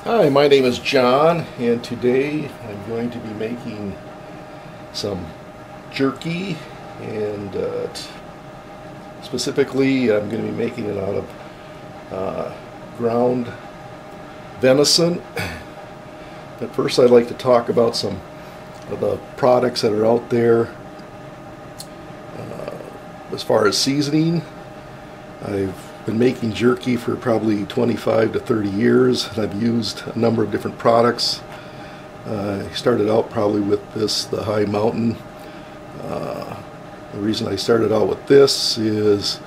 Hi, my name is John, and today I'm going to be making some jerky, and specifically I'm going to be making it out of ground venison. But first I'd like to talk about some of the products that are out there as far as seasoning. I've been making jerky for probably 25 to 30 years, and I've used a number of different products. I started out probably with the High Mountain. The reason I started out with this is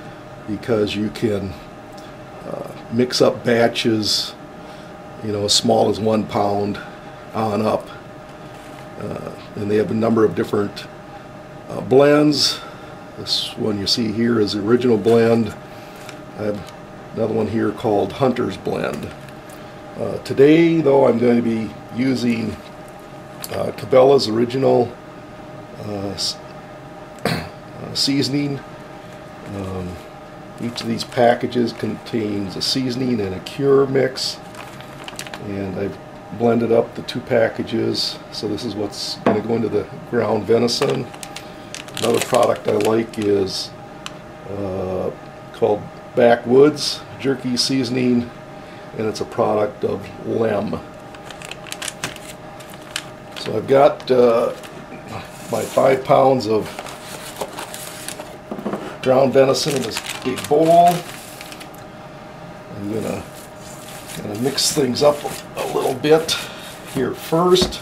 because you can mix up batches, as small as 1 pound on up, and they have a number of different blends. This one you see here is the original blend. I have another one here called Hunter's Blend. Today, though, I'm going to be using Cabela's original seasoning. Each of these packages contains a seasoning and a cure mix, and I've blended up the 2 packages. So this is what's going to go into the ground venison. Another product I like is called Backwoods Jerky Seasoning, and it's a product of Lem. So I've got my 5 pounds of ground venison in this big bowl. I'm gonna mix things up a little bit here first.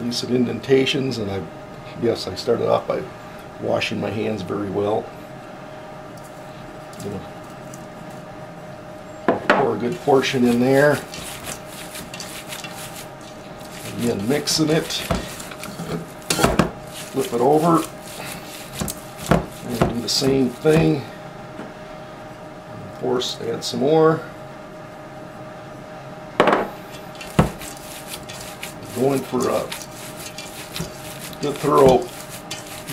Leave some indentations, and I started off by washing my hands very well. Pour a good portion in there. Again, mixing it. Flip it over. And do the same thing. Of course, add some more. Going for a good thorough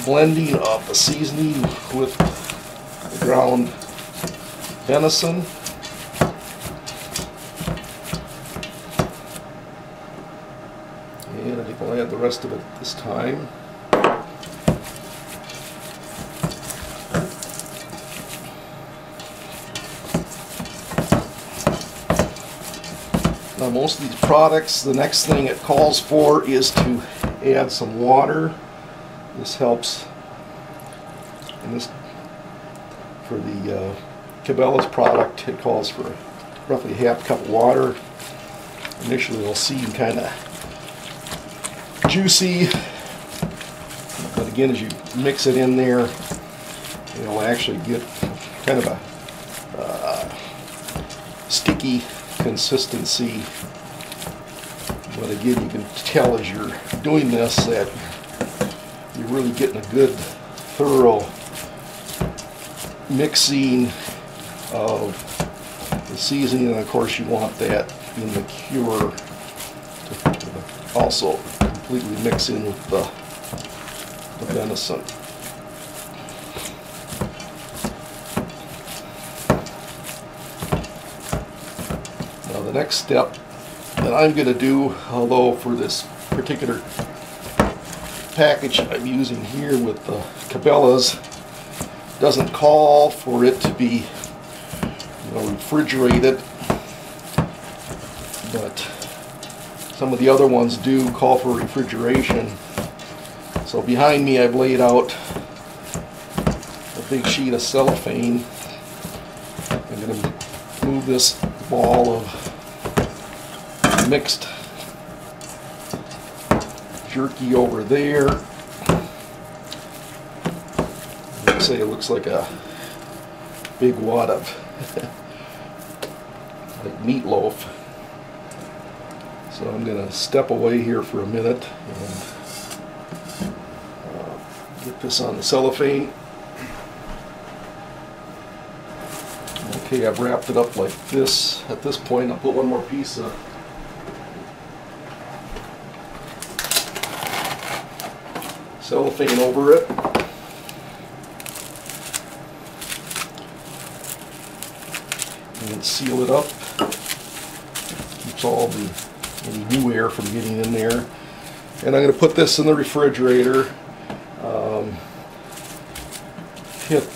blending of the seasoning with the ground venison. And I think I'll add the rest of it this time. Now, most of these products, the next thing it calls for is to add some water. This helps, and this for the Cabela's product, it calls for roughly ½ cup of water. Initially it'll seem kind of juicy, but again, as you mix it in there, it'll actually get kind of a sticky consistency. But again, you can tell as you're doing this that you're really getting a good thorough mixing of the seasoning, and of course you want that in the cure to also completely mix in with the venison. Now the next step that I'm going to do, although for this particular package I'm using here with the Cabela's, doesn't call for it to be refrigerated, but some of the other ones do call for refrigeration. So behind me I've laid out a big sheet of cellophane. I'm going to move this ball of mixed jerky over there. I'd say it looks like a big wad of like meatloaf. So I'm going to step away here for a minute and get this on the cellophane. Okay, I've wrapped it up like this. At this point, I'll put one more piece of cellophane over it. And seal it up. stops all any new air from getting in there. And I'm going to put this in the refrigerator. It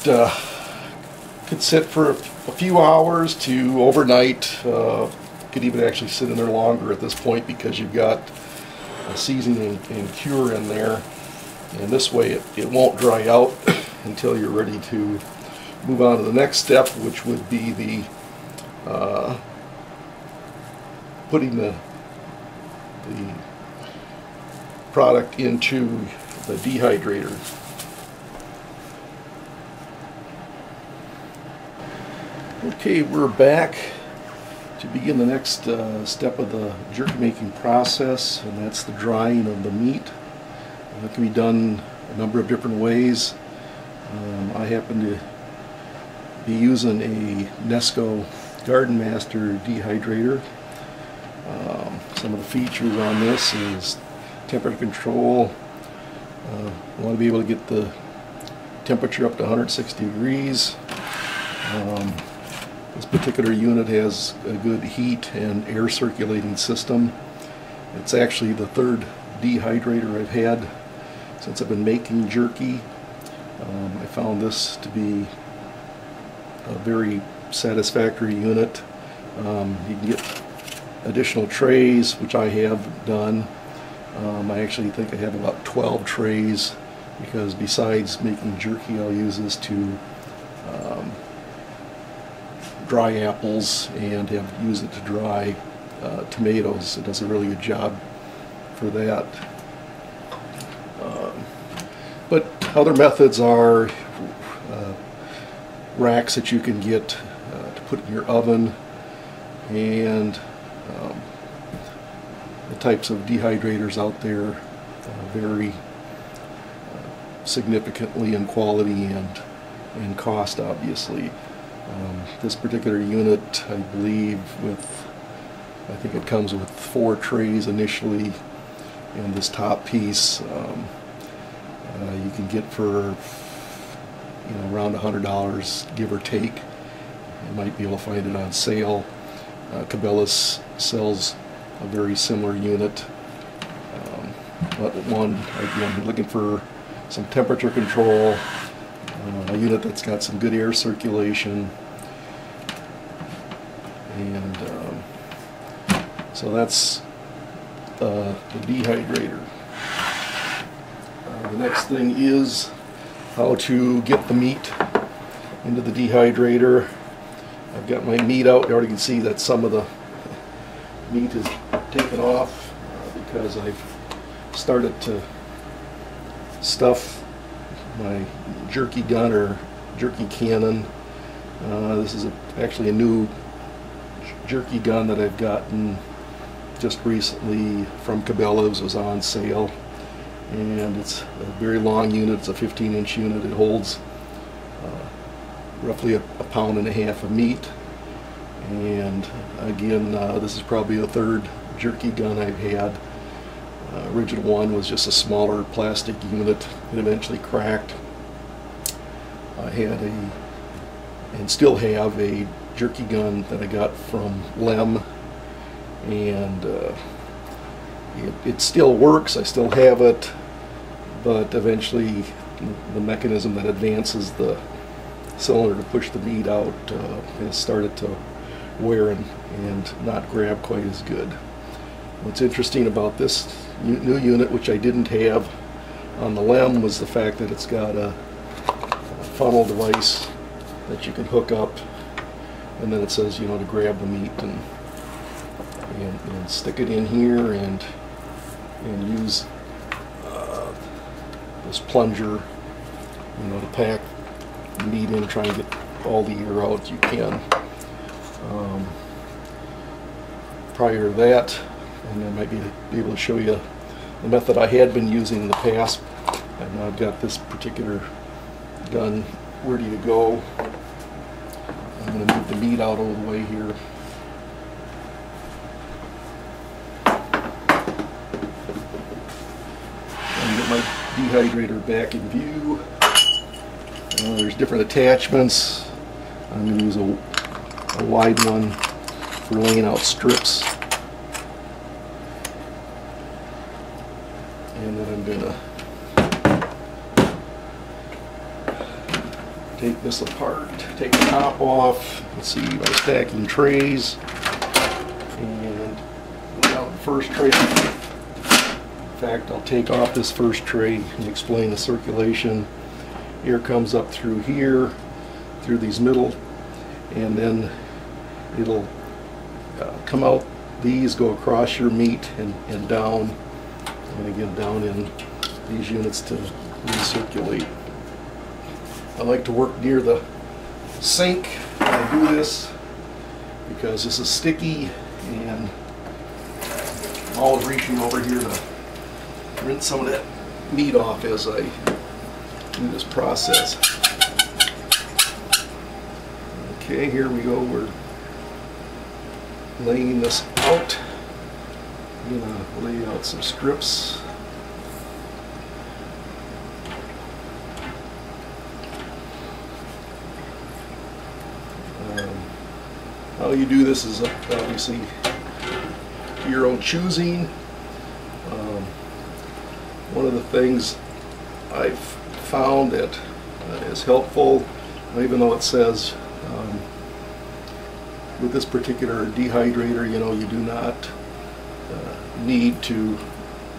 could sit for a few hours to overnight. Could even actually sit in there longer at this point because you've got a seasoning and cure in there. And this way it won't dry out until you're ready to move on to the next step, which would be the putting the product into the dehydrator. Okay, we're back to begin the next step of the jerky making process, and that's the drying of the meat. It can be done a number of different ways. I happen to be using a Nesco Garden Master dehydrator. Some of the features on this is temperature control. I want to be able to get the temperature up to 160 degrees. This particular unit has a good heat and air circulating system. It's actually the third dehydrator I've had since I've been making jerky. I found this to be a very satisfactory unit. You can get additional trays, which I have done. I actually think I have about 12 trays, because besides making jerky, I'll use this to dry apples and have used it to dry tomatoes. It does a really good job for that. But other methods are racks that you can get to put in your oven, and the types of dehydrators out there vary significantly in quality and cost, obviously. This particular unit, I believe, I think it comes with 4 trays initially, and this top piece you can get for around $100, give or take. You might be able to find it on sale. Cabela's sells a very similar unit, but one, again, looking for some temperature control, a unit that's got some good air circulation, and so that's the dehydrator. The next thing is how to get the meat into the dehydrator. I've got my meat out. You already can see that some of the meat is taken off because I've started to stuff my jerky gun or jerky cannon. This is actually a new jerky gun that I've gotten just recently from Cabela's. It was on sale, and it's a very long unit. It's a 15-inch unit. It holds roughly a pound and a half of meat. And again, this is probably the third jerky gun I've had. Original one was just a smaller plastic unit. It eventually cracked. I had and still have a jerky gun that I got from Lem, and it still works. I still have it, but eventually the mechanism that advances the cylinder to push the meat out has started to wear and not grab quite as good. What's interesting about this new unit, which I didn't have on the Lem, was the fact that it's got a funnel device that you can hook up, and then it says, to grab the meat and stick it in here and use this plunger, to pack the meat in, try and get all the air out you can. Prior to that, and I might be able to show you the method I had been using in the past, and now I've got this particular gun ready to go. I'm going to move the meat out of the way here. And get my dehydrator back in view. There's different attachments. I'm going to use a wide one for laying out strips And then I'm going to take this apart, take the top off. Let's see, by stacking trays. And now the first tray. In fact, I'll take off this first tray and explain the circulation. Air comes up through here, through these middle, and then it'll come out. These go across your meat and down, and again down in these units to recirculate. I like to work near the sink when I do this because this is sticky, and I'm always reaching over here to rinse some of that meat off as I do this process. Okay, here we go. We're laying this out. I'm going to lay out some strips. How you do this is obviously your own choosing. One of the things I've found that is helpful, even though it says with this particular dehydrator, you know, you do not need to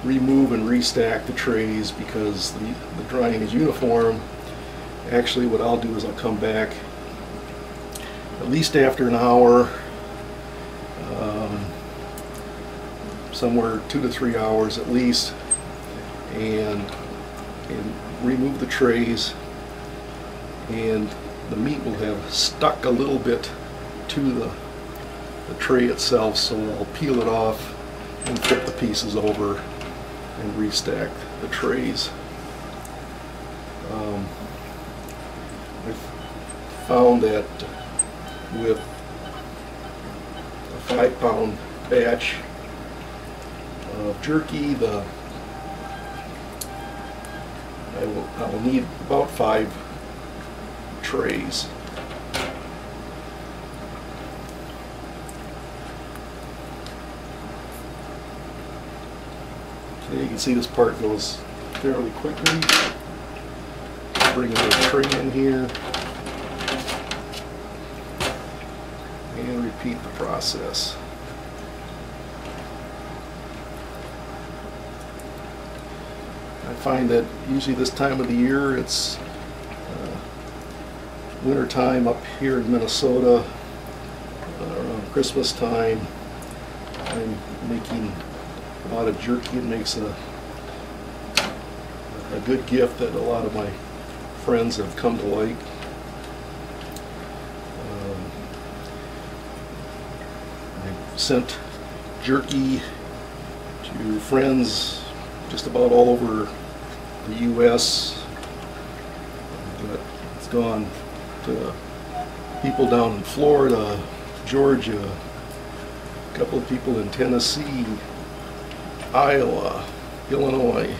remove and restack the trays because the drying is uniform. Actually, what I'll do is I'll come back at least after an hour, somewhere 2 to 3 hours at least, and remove the trays, and the meat will have stuck a little bit to the tray itself, so I'll peel it off and flip the pieces over and restack the trays. I've found that with a 5-pound batch of jerky, I will need about 5 trays. So you can see this part goes fairly quickly. Bring another tray in here and repeat the process. I find that usually this time of the year, it's winter time up here in Minnesota, around Christmas time. I'm making a lot of jerky. It makes a good gift that a lot of my friends have come to like. I've sent jerky to friends just about all over the U.S. It's gone to people down in Florida, Georgia, a couple of people in Tennessee, Iowa, Illinois,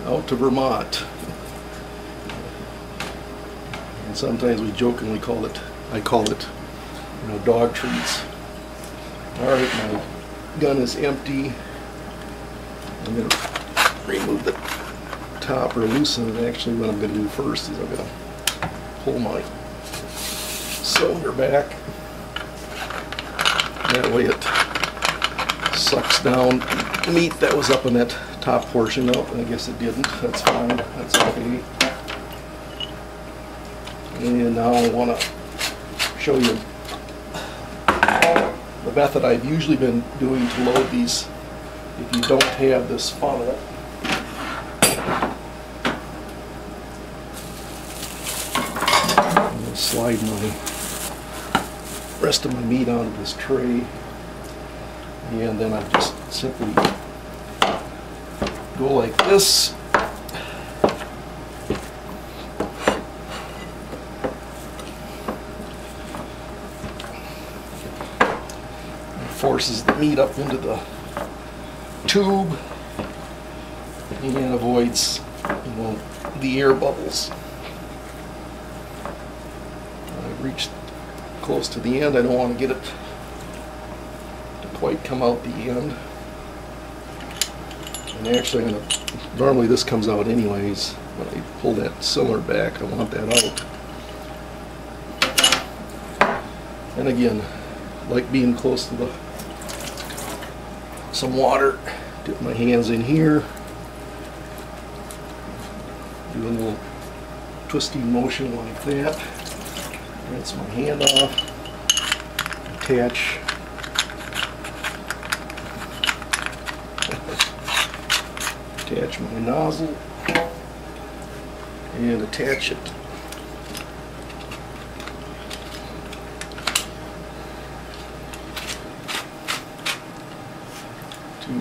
out to Vermont. And sometimes we jokingly call it, I call it, you know, dog treats. Alright, my gun is empty. I'm going to remove the top, or loosen it. Actually, what I'm going to do first is I'm going to pull my cylinder back. That way it sucks down the meat that was up in that top portion. Oh, I guess it didn't. That's fine. That's okay. And now I want to show you the method I've usually been doing to load these if you don't have this funnel. I'm going to slide my rest of my meat onto this tray, and then I just simply go like this. Forces the meat up into the tube and avoids, you know, the air bubbles. I've reached close to the end. I don't want to get it to quite come out the end. And actually, normally this comes out anyways. When I pull that cylinder back, I want that out. And again, like being close to some water, dip my hands in here, do a little twisting motion like that, rinse my hand off, attach my nozzle, and attach it to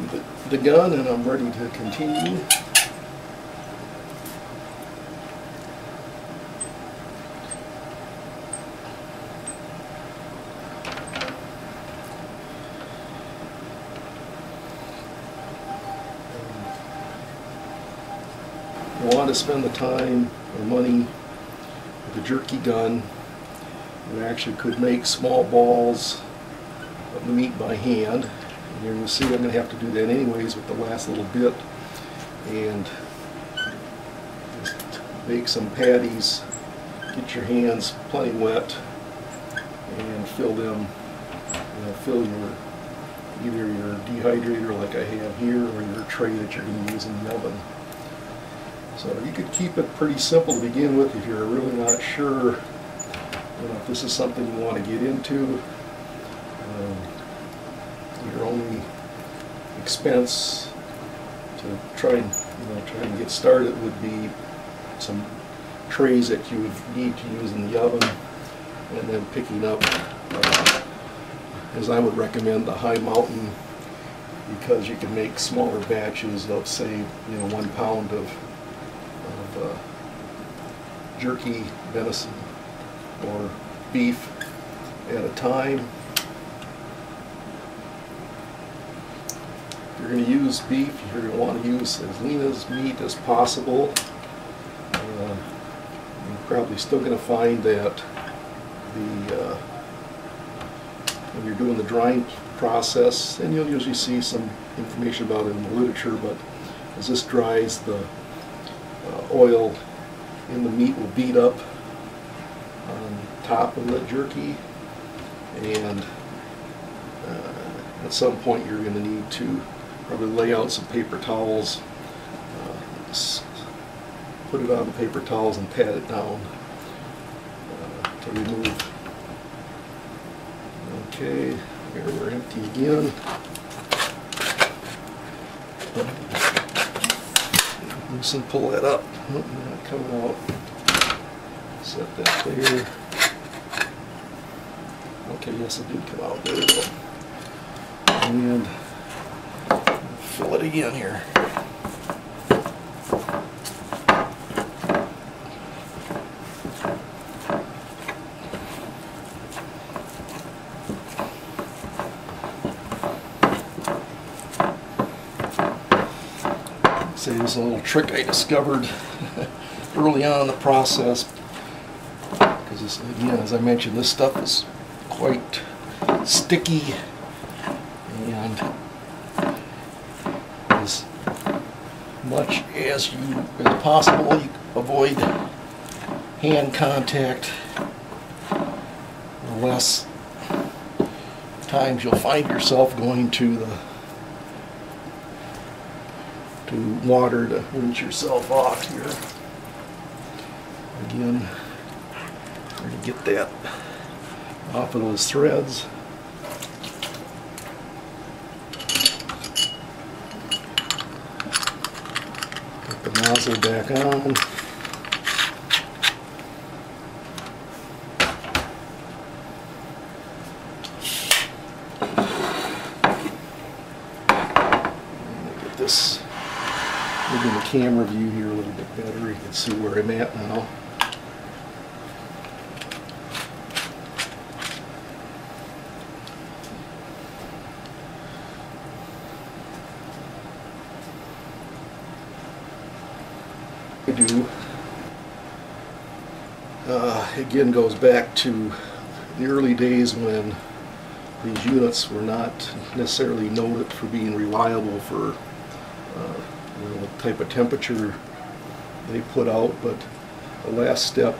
the gun, and I'm ready to continue. Want to spend the time or money with a jerky gun, you actually could make small balls of the meat by hand. And you're going to see I'm going to have to do that anyways with the last little bit, and just make some patties, get your hands plenty wet, and fill them, fill your either your dehydrator like I have here, or your tray that you're going to use in the oven. So you could keep it pretty simple to begin with if you're really not sure, if this is something you want to get into. Your only expense to try and get started would be some trays that you would need to use in the oven, and then picking up, as I would recommend, the high mountain, because you can make smaller batches of, say, 1 pound of jerky, venison, or beef at a time. If you're going to use beef, you're going to want to use as lean as meat as possible. You're probably still going to find that when you're doing the drying process, and you'll usually see some information about it in the literature, but as this dries, the oil in the meat will beat up on top of the jerky, and at some point you're going to need to probably lay out some paper towels, put it on the paper towels and pat it down to remove. Okay, here we're empty again. Loosen, pull that up. Nope, not coming out. Set that there. Okay, yes, it did come out. There we go. And fill it again here. Say this is a little trick I discovered early on in the process, because again, as I mentioned, this stuff is quite sticky, and as much as possible, you avoid hand contact. The less times you'll find yourself going to water to rinse yourself off here. Again, trying to get that off of those threads. Put the nozzle back on. Get this. Maybe in the camera view here a little bit better, you can see where I'm at now. I do. Again, goes back to the early days when these units were not necessarily noted for being reliable for what type of temperature they put out. But the last step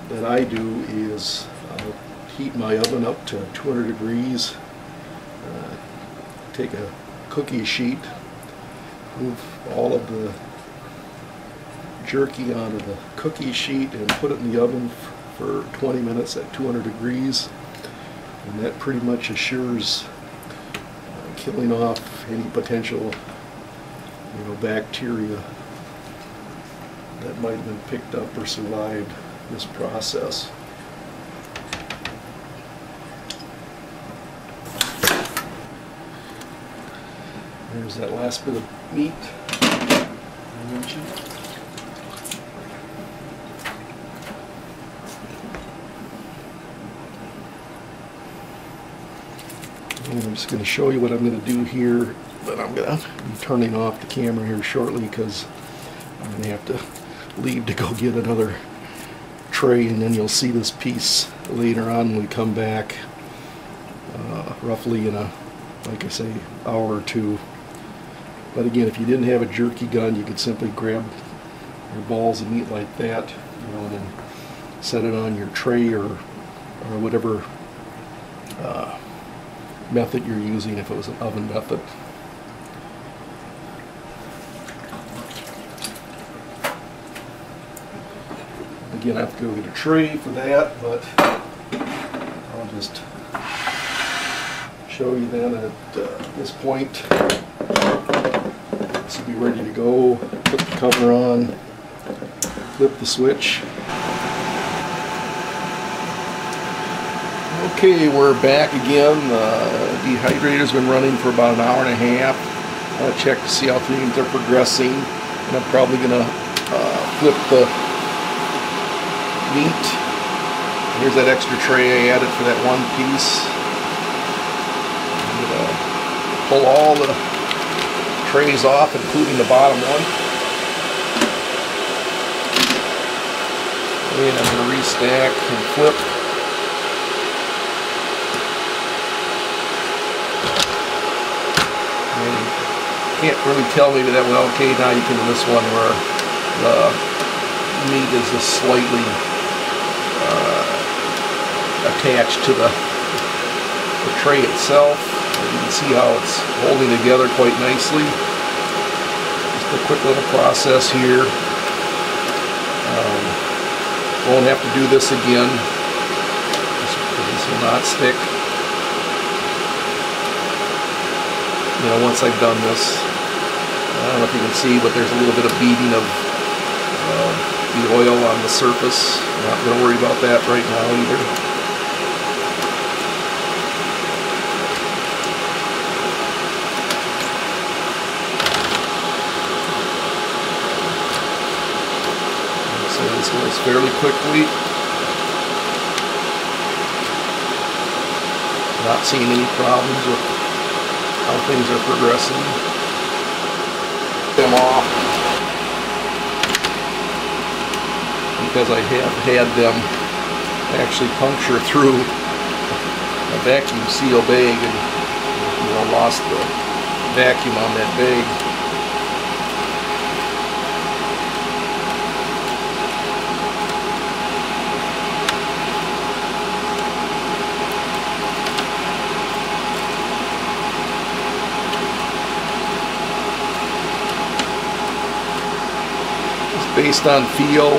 that I do is I'll heat my oven up to 200 degrees, take a cookie sheet, move all of the jerky onto the cookie sheet and put it in the oven for 20 minutes at 200 degrees, and that pretty much assures killing off any potential bacteria that might have been picked up or survived this process. There's that last bit of meat I mentioned. And I'm just going to show you what I'm going to do here, but I'm going to be turning off the camera here shortly because I'm going to have to leave to go get another tray, and then you'll see this piece later on when we come back, roughly in a, like I say, hour or two. But again, if you didn't have a jerky gun, you could simply grab your balls of meat like that, and then set it on your tray or whatever method you're using, if it was an oven method. Again, I have to go get a tray for that, but I'll just show you then at this point. This will be ready to go. Put the cover on, flip the switch. Okay, we're back again. The dehydrator's been running for about an hour and a half. I'll check to see how things are progressing, and I'm probably going to flip the meat. Here's that extra tray I added for that one piece. I'm going to pull all the trays off, including the bottom one. And I'm going to restack and flip. And you can't really tell maybe that well. Okay, now you come to this one where the meat is just slightly attached to the tray itself. You can see how it's holding together quite nicely. Just a quick little process here. Won't have to do this again. This will not stick. Once I've done this, I don't know if you can see, but there's a little bit of beading of the oil on the surface. Not going to worry about that right now either. This goes fairly quickly. Not seeing any problems with how things are progressing. Them off because I have had them actually puncture through a vacuum seal bag and lost the vacuum on that bag. Based on feel,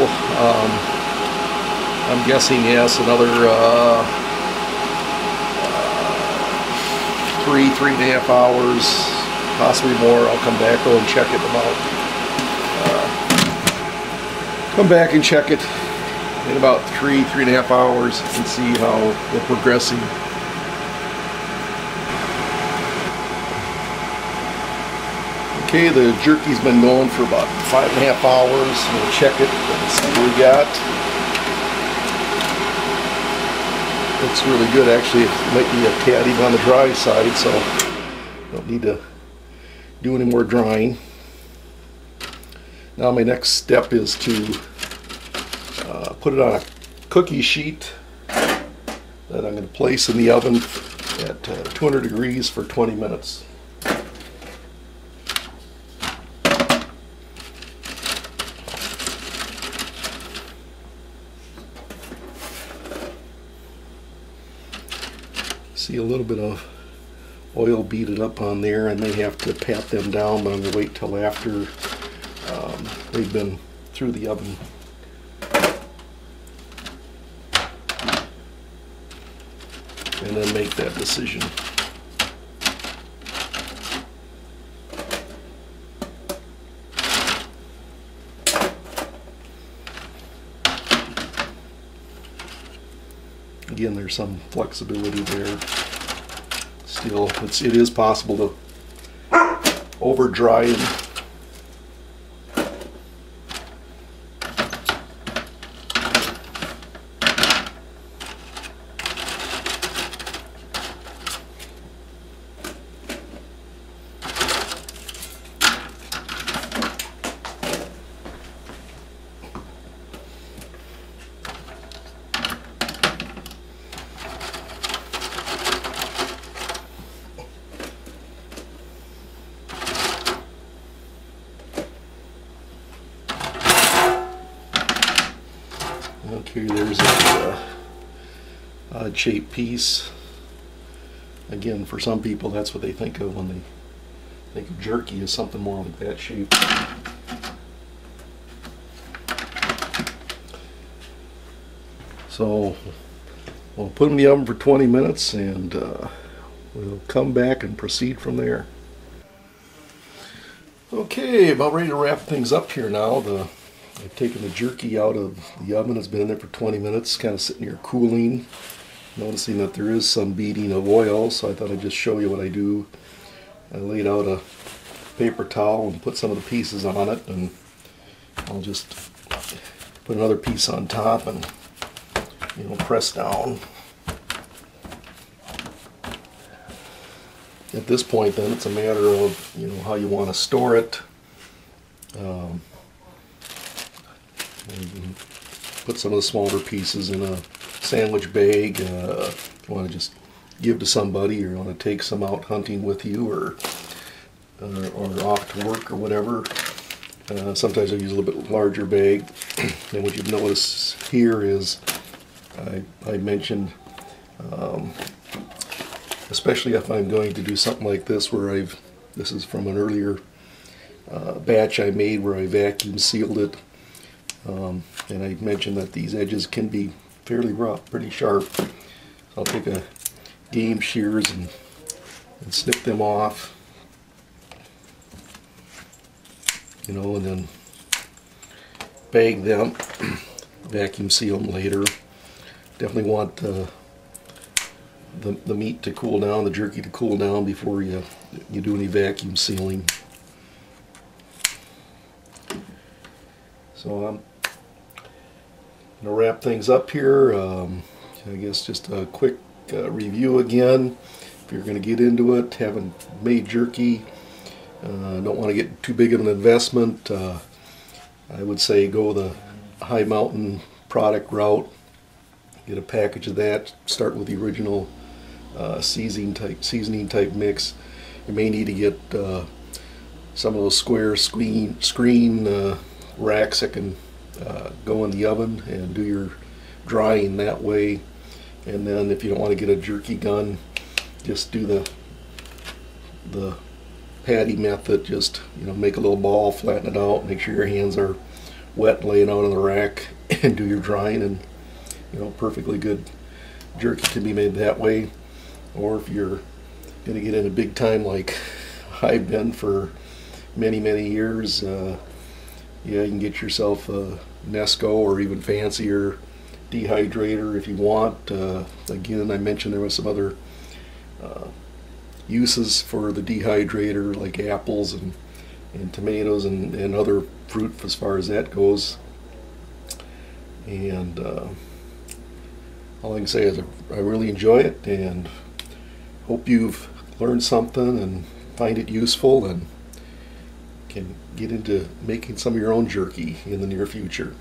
I'm guessing yes, another 3.5 hours, possibly more. I'll come back and check it come back and check it in about 3.5 hours and see how they're progressing. Okay, the jerky's been going for about 5.5 hours. We'll check it and see what we got. Looks really good, actually. It might be a tad even on the dry side, so don't need to do any more drying. Now my next step is to put it on a cookie sheet that I'm going to place in the oven at 200 degrees for 20 minutes. See a little bit of oil beaded up on there. I may have to pat them down, but I'm going to wait till after they've been through the oven. And then make that decision. Again, there's some flexibility there. Still, it is possible to over dry and okay, there's a odd-shaped piece. Again, for some people, that's what they think of when they think of jerky, is something more like that shape. So we'll put them in the oven for 20 minutes, and we'll come back and proceed from there. Okay, about ready to wrap things up here now. I've taken the jerky out of the oven. It's been in there for 20 minutes, kind of sitting here cooling. Noticing that there is some beading of oil, so I thought I'd just show you what I do. I laid out a paper towel and put some of the pieces on it, and I'll just put another piece on top and, you know, press down. At this point, then, it's a matter of, you know, how you want to store it. Put some of the smaller pieces in a sandwich bag. If you want to just give to somebody, or you want to take some out hunting with you, or off to work or whatever. Sometimes I use a little bit larger bag. And what you've noticed here is I mentioned, especially if I'm going to do something like this, where this is from an earlier batch I made where I vacuum sealed it. And I mentioned that these edges can be fairly rough, pretty sharp. So I'll take a game shears and snip them off, you know, and then bag them, vacuum seal them later. Definitely want the meat to cool down, the jerky to cool down before you do any vacuum sealing. So I'm going to wrap things up here. I guess just a quick review again. If you're going to get into it, haven't made jerky, don't want to get too big of an investment, I would say go the high mountain product route. Get a package of that. Start with the original seasoning type mix. You may need to get some of those square screen racks that can go in the oven and do your drying that way. And then if you don't want to get a jerky gun, just do the patty method. Just, you know, make a little ball, flatten it out, make sure your hands are wet, lay it out on the rack, and do your drying. And, you know, perfectly good jerky can be made that way. Or if you're going to get into big time like I've been for many years, yeah, you can get yourself a Nesco or even fancier dehydrator if you want. Again, I mentioned there was some other uses for the dehydrator, like apples and tomatoes and other fruit as far as that goes. And all I can say is I really enjoy it, and hope you've learned something and find it useful, and can get into making some of your own jerky in the near future.